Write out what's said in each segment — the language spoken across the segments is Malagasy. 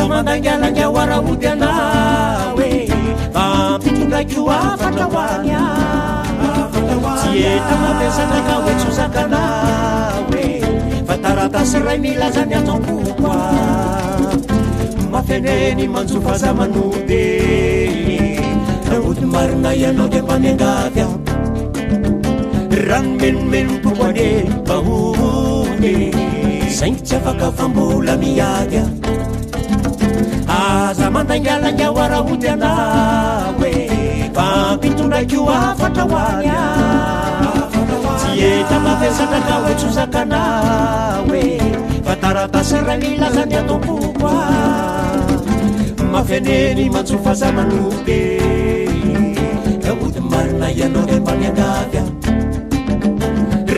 Mandangalanga warahody anawe fampitondraky afatra hoanya tsy eta mampiasana ka hoe tsozakanawe fa taratasy ray milazany atao-kokoa mafeneny manjofaza manode nangody marina ianao de mpanengavya rano menomenompoko ane bahony saingy tsy afaka fambola miadya aza mandangalanga warahody anawe fampitondraky afatra hoanya tsy eta mampiasana ka hoe tsozakanawe fa taratasy ray milazany atao-kokoa mafeneny manjofaza manode nangody marina ianao de mpanengavya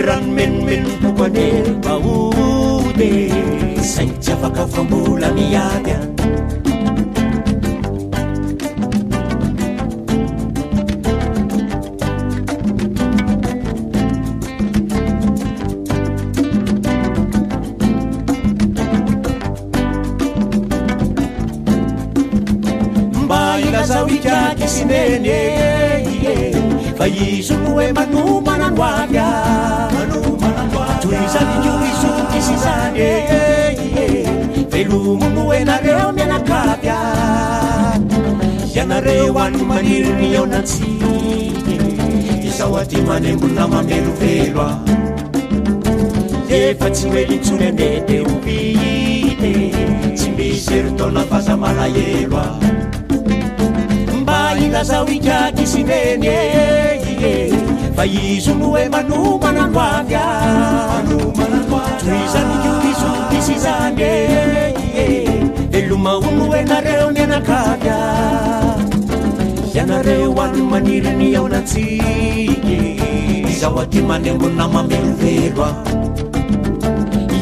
rano menomenompoko ane bahody saingy tsy afaka fambola miadya Sinene fa iso no hoe manomana no avya toy izany iso kisy izany velomo no enareo mianakavya ianareo ano maniriny ao natsy izao aty manembona mamelovelo a efa tsy hoe lintsony ane de ovite tsy misy eritona faza malahelo a ilazao ikaky sineny fa iso no hoe manomana no avya toy izany iso kisy izany velomao no enareo mianakavya ianareo ano maniriny ao natsiky izao aty manembona mamelovelo a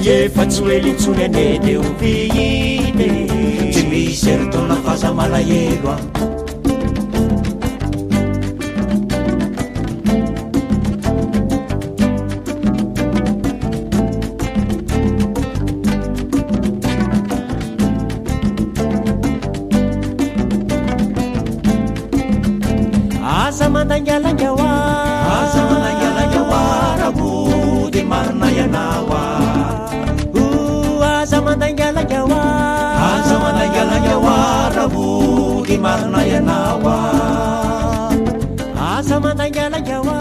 efa tsy hoe lintsony ane de ovite tsy misy eritona faza malahelo a marina ianawa asa mandangalanga wa